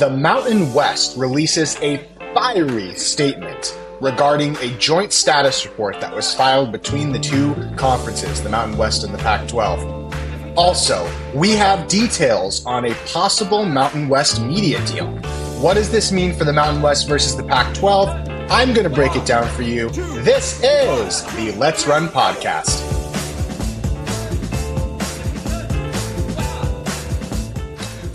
The Mountain West releases a fiery statement regarding a joint status report that was filed between the two conferences, the Mountain West and the Pac-12. Also, we have details on a possible Mountain West media deal. What does this mean for the Mountain West versus the Pac-12? I'm going to break it down for you. This is the Let's Run podcast.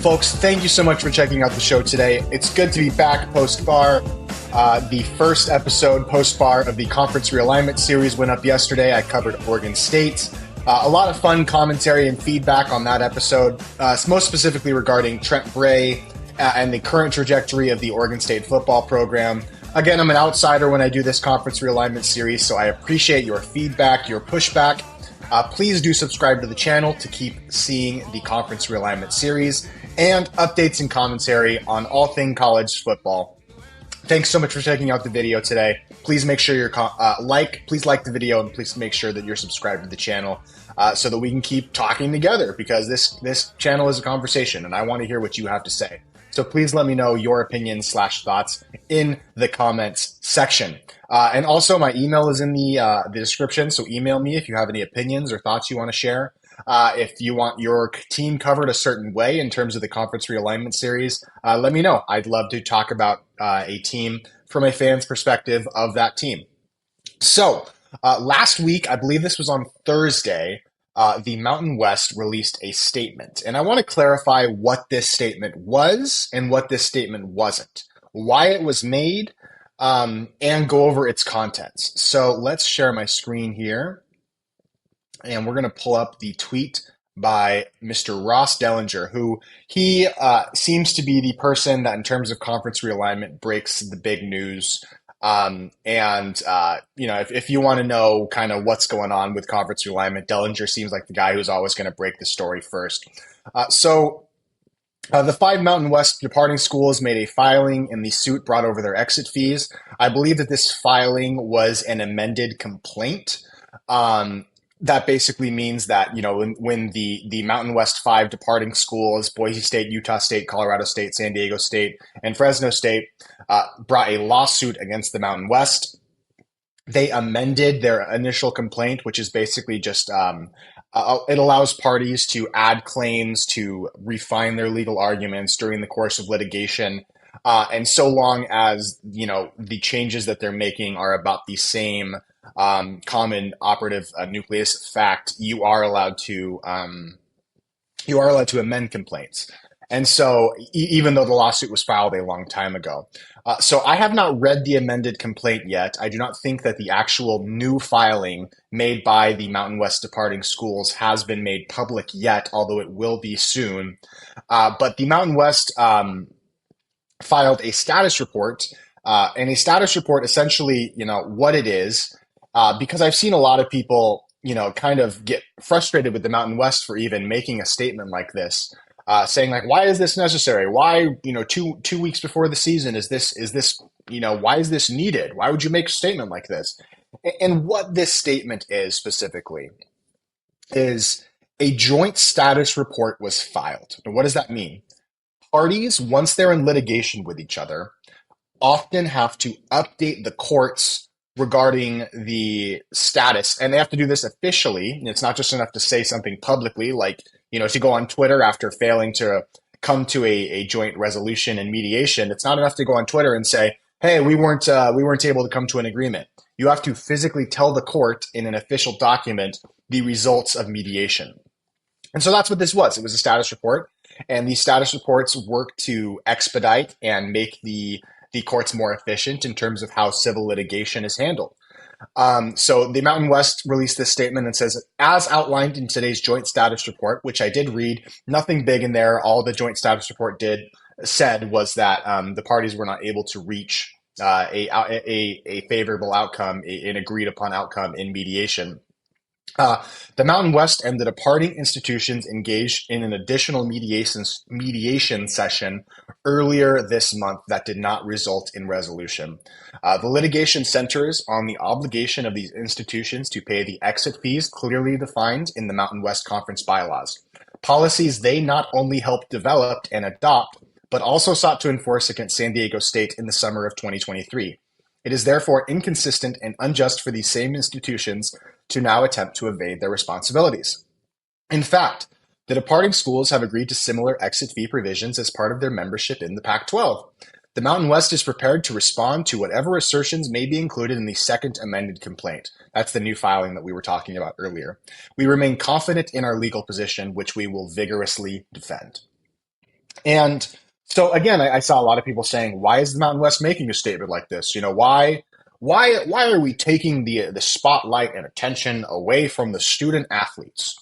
Folks, thank you so much for checking out the show today. It's good to be back post-bar. The first episode post-bar of the Conference Realignment series went up yesterday. I covered Oregon State. A lot of fun commentary and feedback on that episode, most specifically regarding Trent Bray and the current trajectory of the Oregon State football program. Again, I'm an outsider when I do this Conference Realignment series, so I appreciate your feedback, your pushback. Please do subscribe to the channel to keep seeing the Conference Realignment series and updates and commentary on all things college football. Thanks so much for checking out the video today. Please make sure you're please like the video, and please make sure that you're subscribed to the channel so that we can keep talking together, because this channel is a conversation and I want to hear what you have to say. So please let me know your opinions / thoughts in the comments section. And also my email is in the description, so email me if you have any opinions or thoughts you want to share. If you want your team covered a certain way in terms of the Conference Realignment series, let me know. I'd love to talk about a team from a fan's perspective of that team. So last week, I believe this was on Thursday, the Mountain West released a statement. And I want to clarify what this statement was and what this statement wasn't, why it was made, and go over its contents. So let's share my screen here. And we're going to pull up the tweet by Mr. Ross Dellinger, who he seems to be the person that in terms of conference realignment breaks the big news. If you want to know kind of what's going on with conference realignment, Dellinger seems like the guy who's always going to break the story first. The 5 Mountain West departing schools made a filing in the suit brought over their exit fees. I believe that this filing was an amended complaint. That basically means that, when the Mountain West 5 departing schools, Boise State, Utah State, Colorado State, San Diego State, and Fresno State, brought a lawsuit against the Mountain West, they amended their initial complaint, which is basically just it allows parties to add claims, to refine their legal arguments during the course of litigation. And so long as, the changes that they're making are about the same common operative nucleus fact, you are allowed to amend complaints. And so even though the lawsuit was filed a long time ago. So I have not read the amended complaint yet. I do not think that the actual new filing made by the Mountain West departing schools has been made public yet, although it will be soon. But the Mountain West filed a status report, and a status report essentially, what it is, because I've seen a lot of people, kind of get frustrated with the Mountain West for even making a statement like this, saying like, why is this necessary? Why, 2 weeks before the season is this, why is this needed? Why would you make a statement like this? And what this statement is specifically is a joint status report was filed. Now, what does that mean? Parties, once they're in litigation with each other, often have to update the courts regarding the status, and they have to do this officially. It's not just enough to say something publicly, like, to go on Twitter after failing to come to a joint resolution and mediation. It's not enough to go on Twitter and say, hey, we weren't able to come to an agreement. You have to physically tell the court in an official document the results of mediation. And so that's what this was. It was a status report, and these status reports work to expedite and make the courts more efficient in terms of how civil litigation is handled. So the Mountain West released this statement and says, as outlined in today's joint status report, which I did read, nothing big in there. All the joint status report said was that the parties were not able to reach a favorable outcome, an agreed upon outcome in mediation. The Mountain West and the departing institutions engaged in an additional mediation session earlier this month that did not result in resolution. The litigation centers on the obligation of these institutions to pay the exit fees clearly defined in the Mountain West Conference bylaws. Policies they not only helped develop and adopt, but also sought to enforce against San Diego State in the summer of 2023. It is therefore inconsistent and unjust for these same institutions to now attempt to evade their responsibilities. In fact, the departing schools have agreed to similar exit fee provisions as part of their membership in the Pac 12. The Mountain West is prepared to respond to whatever assertions may be included in the second amended complaint. That's the new filing that we were talking about earlier. We remain confident in our legal position, which we will vigorously defend. And so again, I saw a lot of people saying, "Why is the Mountain West making a statement like this? Why are we taking the spotlight and attention away from the student athletes?"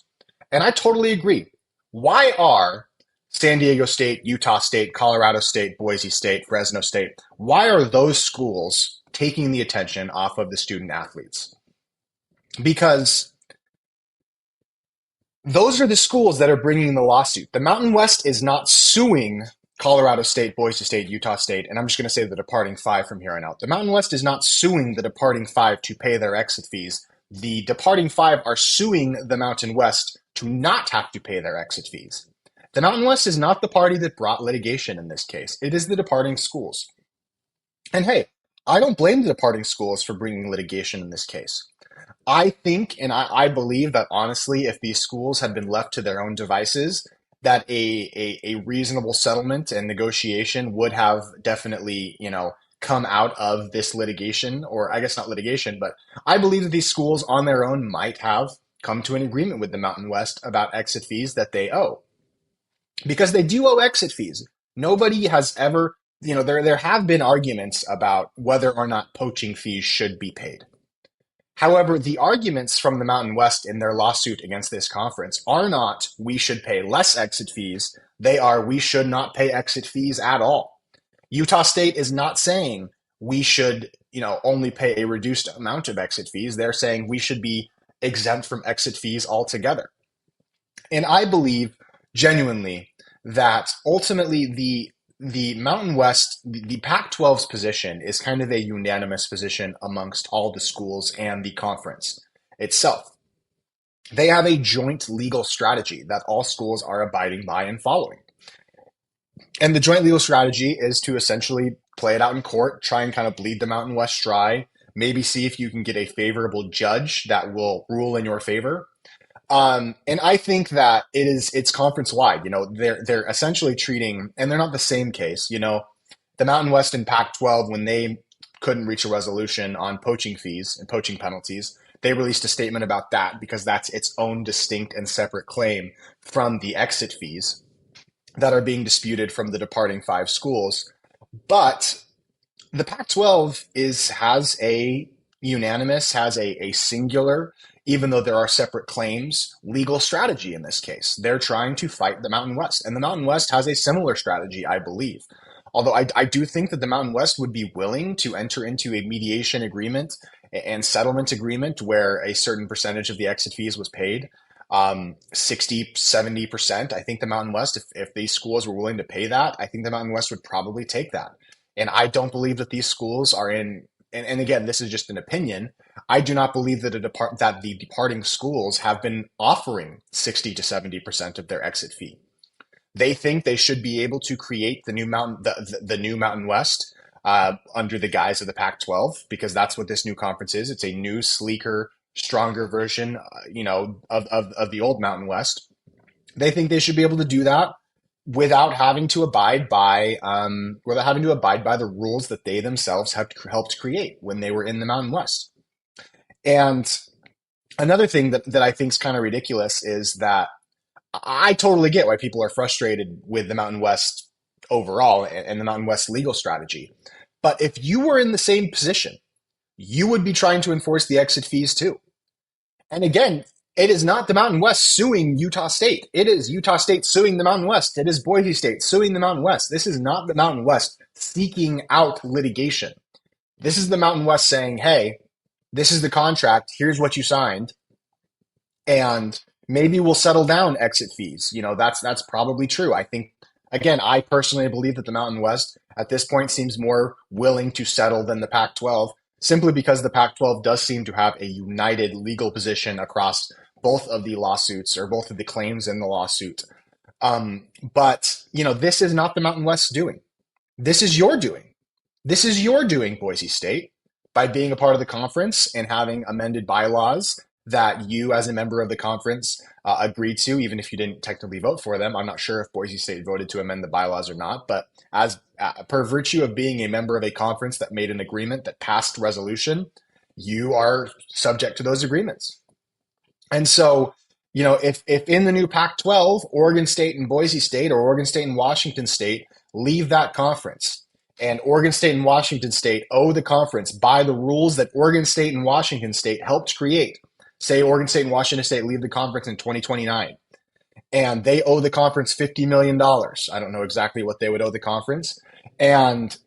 And I totally agree. Why are San Diego State, Utah State, Colorado State, Boise State, Fresno State, why are those schools taking the attention off of the student athletes? Because those are the schools that are bringing the lawsuit. The Mountain West is not suing Colorado State, Boise State, Utah State, and I'm just going to say the departing five from here on out. The Mountain West is not suing the departing five to pay their exit fees. The departing five are suing the Mountain West to not have to pay their exit fees. The Mountain West is not the party that brought litigation in this case. It is the departing schools. And hey, I don't blame the departing schools for bringing litigation in this case. I think and I believe that honestly, if these schools had been left to their own devices, that a reasonable settlement and negotiation would have definitely, come out of this litigation, or I guess not litigation, but I believe that these schools on their own might have come to an agreement with the Mountain West about exit fees that they owe. Because they do owe exit fees. Nobody has ever, there have been arguments about whether or not poaching fees should be paid. However, the arguments from the Mountain West in their lawsuit against this conference are not we should pay less exit fees. They are we should not pay exit fees at all. Utah State is not saying we should, only pay a reduced amount of exit fees. They're saying we should be exempt from exit fees altogether. And I believe genuinely that ultimately the Mountain West, the Pac-12's position is kind of a unanimous position amongst all the schools and the conference itself. They have a joint legal strategy that all schools are abiding by and following. And the joint legal strategy is to essentially play it out in court, try and kind of bleed the Mountain West dry, maybe see if you can get a favorable judge that will rule in your favor. And I think that it's conference wide. They're essentially treating, and they're not the same case. The Mountain West and Pac-12, when they couldn't reach a resolution on poaching fees and poaching penalties, they released a statement about that because that's its own distinct and separate claim from the exit fees that are being disputed from the departing five schools. But the Pac-12 has a unanimous, has a singular, even though there are separate claims, legal strategy in this case. They're trying to fight the Mountain West. And the Mountain West has a similar strategy, I believe. Although I do think that the Mountain West would be willing to enter into a mediation agreement and settlement agreement where a certain percentage of the exit fees was paid, 60, 70%. I think the Mountain West, if these schools were willing to pay that, I think the Mountain West would probably take that. And I don't believe that these schools are in, and again, this is just an opinion. I do not believe that the departing schools have been offering 60 to 70% of their exit fee. They think they should be able to create the new Mountain West under the guise of the Pac-12 because that's what this new conference is. It's a new, sleeker, stronger version, of the old Mountain West. They think they should be able to do that without having to abide by the rules that they themselves have helped create when they were in the Mountain West. And another thing that I think is kind of ridiculous is that I totally get why people are frustrated with the Mountain West overall and the Mountain West legal strategy. But if you were in the same position, you would be trying to enforce the exit fees too. And again, it is not the Mountain West suing Utah State. It is Utah State suing the Mountain West. It is Boise State suing the Mountain West. This is not the Mountain West seeking out litigation. This is the Mountain West saying, hey, this is the contract. Here's what you signed. And maybe we'll settle down exit fees. That's probably true. I think, again, I personally believe that the Mountain West at this point seems more willing to settle than the Pac-12, simply because the Pac-12 does seem to have a united legal position across both of the lawsuits or both of the claims in the lawsuit. But this is not the Mountain West doing. This is your doing. This is your doing, Boise State, by being a part of the conference and having amended bylaws that you, as a member of the conference, agreed to, even if you didn't technically vote for them. I'm not sure if Boise State voted to amend the bylaws or not, but as per virtue of being a member of a conference that made an agreement that passed resolution, you are subject to those agreements. And so, if in the new Pac-12, Oregon State and Boise State or Oregon State and Washington State leave that conference, and Oregon State and Washington State owe the conference by the rules that Oregon State and Washington State helped create. Say Oregon State and Washington State leave the conference in 2029, and they owe the conference $50 million. I don't know exactly what they would owe the conference. And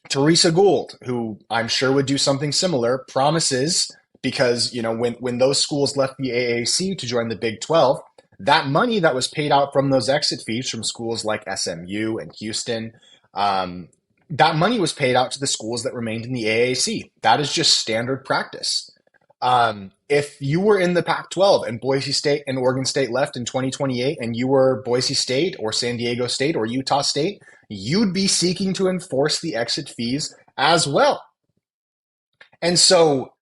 Teresa Gould, who I'm sure would do something similar, promises, because when those schools left the AAC to join the Big 12, that money that was paid out from those exit fees from schools like SMU and Houston, that money was paid out to the schools that remained in the AAC. That is just standard practice. If you were in the Pac-12 and Boise State and Oregon State left in 2028 and you were Boise State or San Diego State or Utah State, you'd be seeking to enforce the exit fees as well. And so,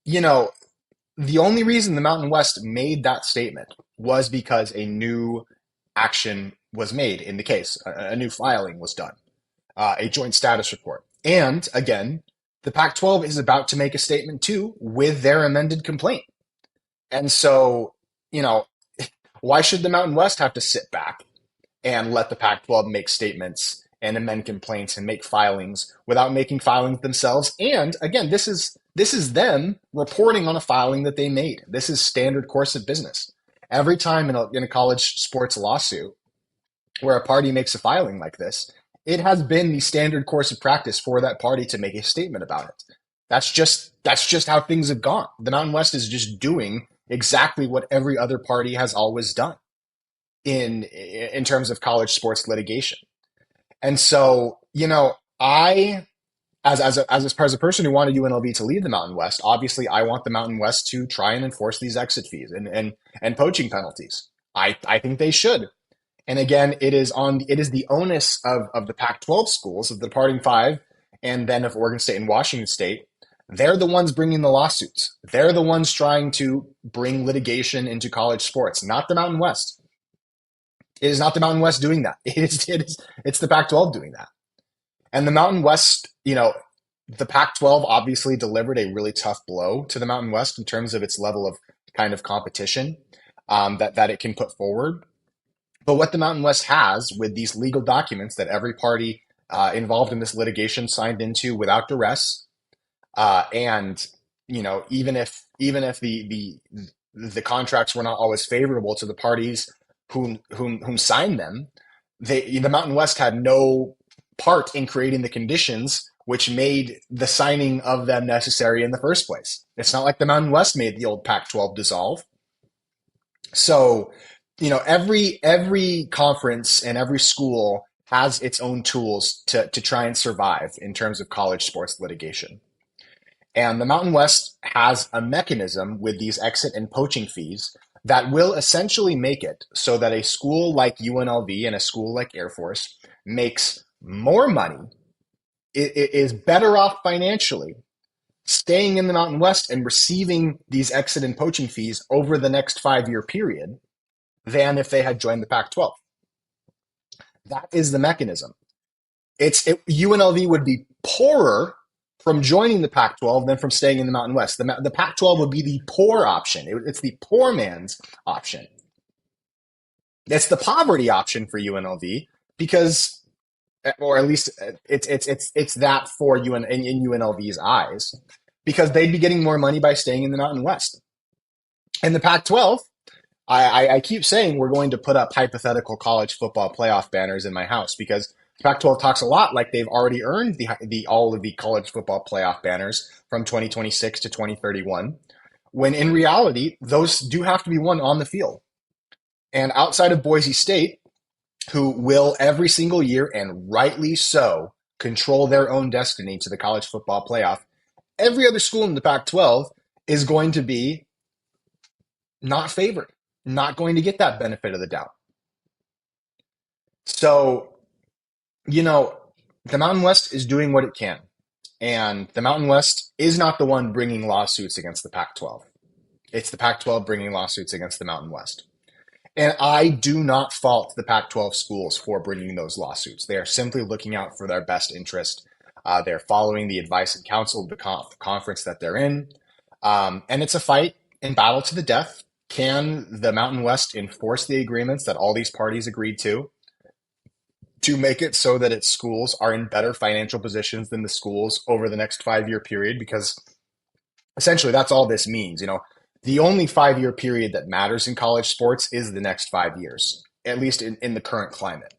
the only reason the Mountain West made that statement was because a new action was made in the case. A new filing was done, a joint status report. And again, the Pac-12 is about to make a statement too with their amended complaint. And so, why should the Mountain West have to sit back and let the Pac-12 make statements and amend complaints and make filings without making filings themselves? And again, this is them reporting on a filing that they made. This is standard course of business. Every time in a college sports lawsuit where a party makes a filing like this, it has been the standard course of practice for that party to make a statement about it. That's just how things have gone. The Mountain West is just doing exactly what every other party has always done in terms of college sports litigation. And so, I as a person who wanted UNLV to lead the Mountain West, obviously I want the Mountain West to try and enforce these exit fees and poaching penalties. I think they should. And again, it is the onus of the Pac-12 schools, of the departing five, and then of Oregon State and Washington State. They're the ones bringing the lawsuits. They're the ones trying to bring litigation into college sports, not the Mountain West. It is not the Mountain West doing that. It's the Pac-12 doing that. And the Mountain West, the Pac-12 obviously delivered a really tough blow to the Mountain West in terms of its level of kind of competition that it can put forward. But what the Mountain West has with these legal documents that every party involved in this litigation signed into without duress, and even if the contracts were not always favorable to the parties whom signed them, the Mountain West had no part in creating the conditions which made the signing of them necessary in the first place. It's not like the Mountain West made the old Pac-12 dissolve. So, every conference and every school has its own tools to try and survive in terms of college sports litigation. And the Mountain West has a mechanism with these exit and poaching fees that will essentially make it so that a school like UNLV and a school like Air Force makes more money, it is better off financially staying in the Mountain West and receiving these exit and poaching fees over the next 5-year period than if they had joined the Pac-12. That is the mechanism. UNLV would be poorer from joining the Pac-12 than from staying in the Mountain West. The Pac-12 would be the poor option. It's the poor man's option. It's the poverty option for UNLV because, or at least it's that for in UNLV's eyes, because they'd be getting more money by staying in the Mountain West. And the Pac-12, I keep saying we're going to put up hypothetical college football playoff banners in my house because Pac-12 talks a lot like they've already earned all of the college football playoff banners from 2026 to 2031, when in reality, those do have to be won on the field. And outside of Boise State, who will every single year, and rightly so, control their own destiny to the college football playoff, every other school in the Pac-12 is going to be not favored, not going to get that benefit of the doubt. So, you know, the Mountain West is doing what it can. And the Mountain West is not the one bringing lawsuits against the Pac 12. It's the Pac 12 bringing lawsuits against the Mountain West. And I do not fault the Pac 12 schools for bringing those lawsuits. They are simply looking out for their best interest. They're following the advice and counsel of the conference that they're in. And it's a fight and battle to the death. Can the Mountain West enforce the agreements that all these parties agreed to make it so that its schools are in better financial positions than the schools over the next 5 year period? Because essentially that's all this means. The only 5 year period that matters in college sports is the next 5 years, at least in the current climate.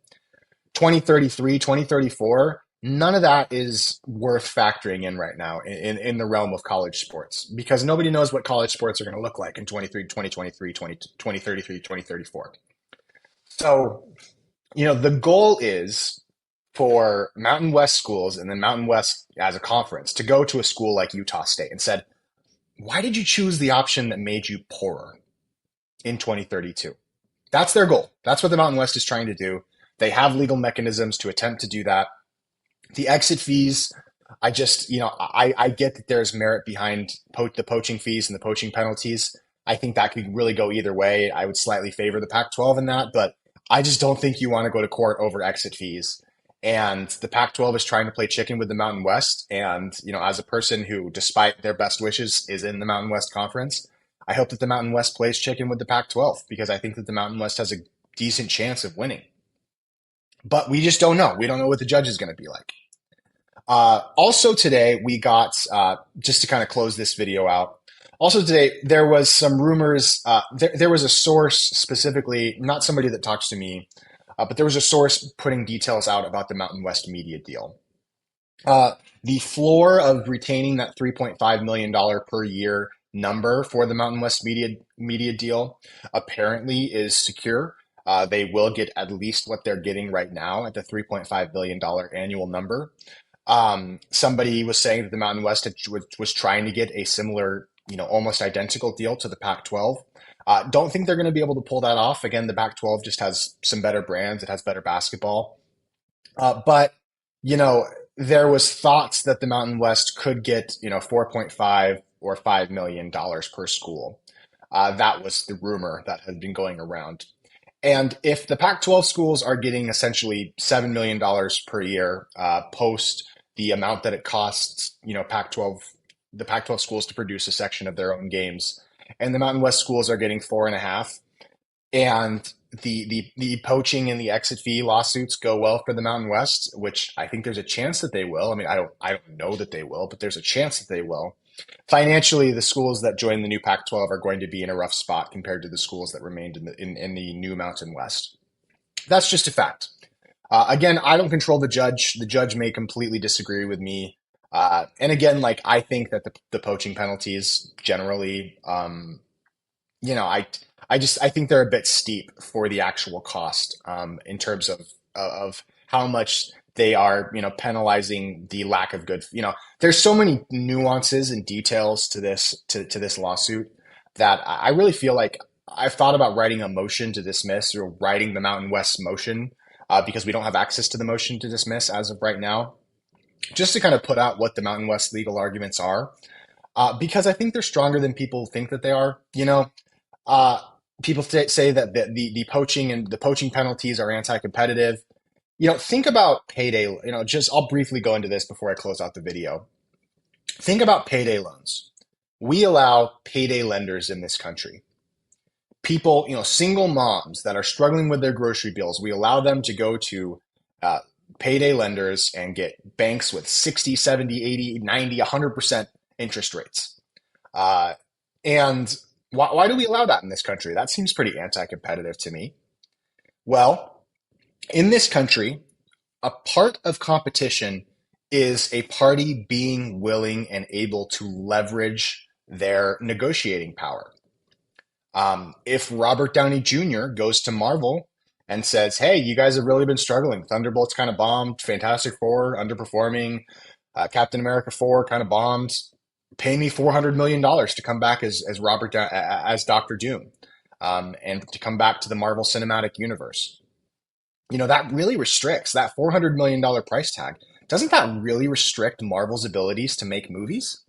2033, 2034, none of that is worth factoring in right now in the realm of college sports because nobody knows what college sports are going to look like in 2023, 2033, 2034. So, the goal is for Mountain West schools and then Mountain West as a conference to go to a school like Utah State and said, why did you choose the option that made you poorer in 2032? That's their goal. That's what the Mountain West is trying to do. They have legal mechanisms to attempt to do that. The exit fees, I get that there's merit behind the poaching fees and the poaching penalties. I think that could really go either way. I would slightly favor the Pac 12 in that, but I just don't think you want to go to court over exit fees. And the Pac 12 is trying to play chicken with the Mountain West. And, as a person who, despite their best wishes, is in the Mountain West Conference, I hope that the Mountain West plays chicken with the Pac 12 because I think that the Mountain West has a decent chance of winning. But we just don't know. We don't know what the judge is going to be like. Also today, we got, just to kind of close this video out, also today, there was some rumors. There was a source specifically, not somebody that talks to me, but there was a source putting details out about the Mountain West media deal. The floor of retaining that $3.5 million per year number for the Mountain West media deal apparently is secure. They will get at least what they're getting right now at the $3.5 billion annual number. Somebody was saying that the Mountain West was trying to get a similar, almost identical deal to the Pac-12. Don't think they're going to be able to pull that off. Again, the Pac-12 just has some better brands. It has better basketball. But, there was thoughts that the Mountain West could get, 4.5 or $5 million per school. That was the rumor that had been going around. And if the Pac-12 schools are getting essentially $7 million per year post the amount that it costs, the Pac-12 schools to produce a section of their own games, and the Mountain West schools are getting 4.5, and the poaching and the exit fee lawsuits go well for the Mountain West, which I think there's a chance that they will. I mean, I don't know that they will, but there's a chance that they will. Financially, the schools that join the new Pac-12 are going to be in a rough spot compared to the schools that remained in the new Mountain West. That's just a fact. Again, I don't control the judge. The judge may completely disagree with me. And again, I think that the poaching penalties generally, I think they're a bit steep for the actual cost in terms of how much they are, penalizing the lack of good. There's so many nuances and details to this lawsuit that I really feel like I've thought about writing a motion to dismiss or writing the Mountain West motion because we don't have access to the motion to dismiss as of right now, just to kind of put out what the Mountain West legal arguments are, because I think they're stronger than people think that they are. Uh, People say that the poaching and the poaching penalties are anti-competitive. Think about payday. Just I'll briefly go into this before I close out the video. Think about payday loans. We allow payday lenders in this country. People, single moms that are struggling with their grocery bills, we allow them to go to payday lenders and get banks with 60, 70, 80, 90, 100% interest rates. And why do we allow that in this country? That seems pretty anti-competitive to me. Well, in this country, a part of competition is a party being willing and able to leverage their negotiating power. If Robert Downey Jr. goes to Marvel and says, hey, you guys have really been struggling. Thunderbolts kind of bombed. Fantastic Four underperforming. Captain America 4 kind of bombed. Pay me $400 million to come back as Dr. Doom, and to come back to the Marvel Cinematic Universe. That really restricts that $400 million price tag. Doesn't that really restrict Marvel's abilities to make movies?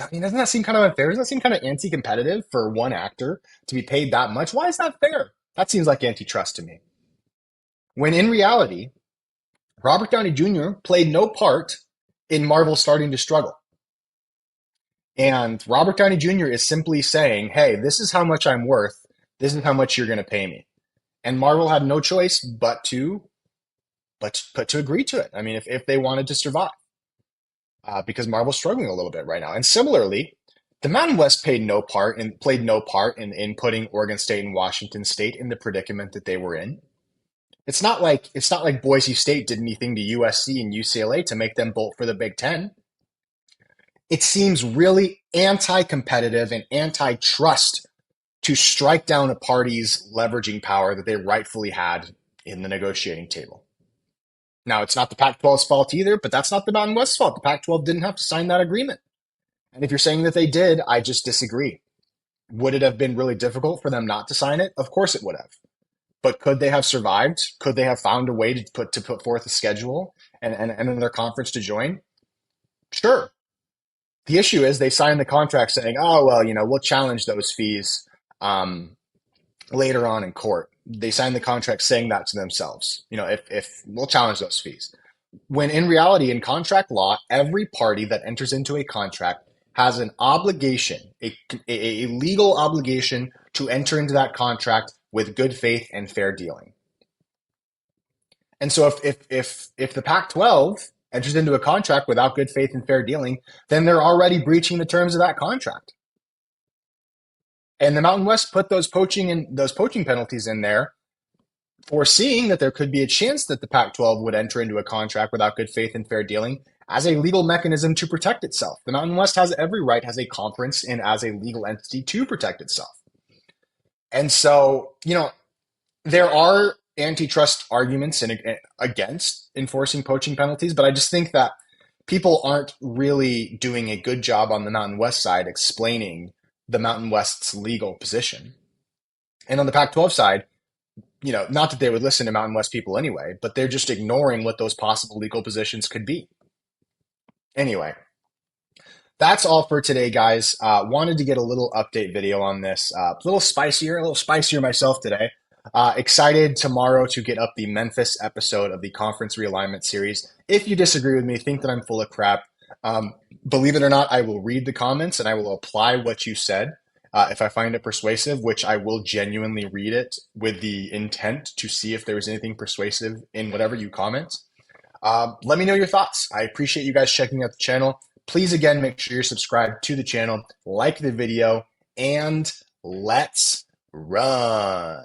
I mean, doesn't that seem kind of unfair? Doesn't that seem kind of anti-competitive for one actor to be paid that much? Why is that fair? That seems like antitrust to me. When in reality, Robert Downey Jr. played no part in Marvel starting to struggle. And Robert Downey Jr. is simply saying, hey, this is how much I'm worth. This is how much you're going to pay me. And Marvel had no choice but to agree to it. I mean, if they wanted to survive, because Marvel's struggling a little bit right now. And similarly, the Mountain West played no part in putting Oregon State and Washington State in the predicament that they were in. It's not like Boise State did anything to USC and UCLA to make them bolt for the Big Ten. It seems really anti-competitive and antitrust to strike down a party's leveraging power that they rightfully had in the negotiating table. Now, it's not the Pac-12's fault either, but that's not the Mountain West's fault. The Pac-12 didn't have to sign that agreement. And if you're saying that they did, I just disagree. Would it have been really difficult for them not to sign it? Of course it would have. But could they have survived? Could they have found a way to put forth a schedule and another conference to join? Sure. The issue is they signed the contract saying, oh, well, we'll challenge those fees later on in court. They signed the contract saying that to themselves. If we'll challenge those fees. When in reality, in contract law, every party that enters into a contract has an obligation, a legal obligation to enter into that contract with good faith and fair dealing. And so if the Pac-12 enters into a contract without good faith and fair dealing, then they're already breaching the terms of that contract. And the Mountain West put those poaching penalties in there, foreseeing that there could be a chance that the Pac-12 would enter into a contract without good faith and fair dealing as a legal mechanism to protect itself. The Mountain West has every right as a conference and as a legal entity to protect itself. And so, there are antitrust arguments against enforcing poaching penalties, but I just think that people aren't really doing a good job on the Mountain West side explaining the Mountain West's legal position. And on the Pac-12 side, not that they would listen to Mountain West people anyway, but they're just ignoring what those possible legal positions could be. Anyway, that's all for today, guys. Wanted to get a little update video on this. A little spicier myself today. Excited tomorrow to get up the Memphis episode of the conference realignment series. If you disagree with me, think that I'm full of crap, believe it or not, I will read the comments and I will apply what you said. If I find it persuasive, which I will genuinely read it with the intent to see if there is anything persuasive in whatever you comment. Let me know your thoughts. I appreciate you guys checking out the channel. Please, again, make sure you're subscribed to the channel, like the video, and let's run.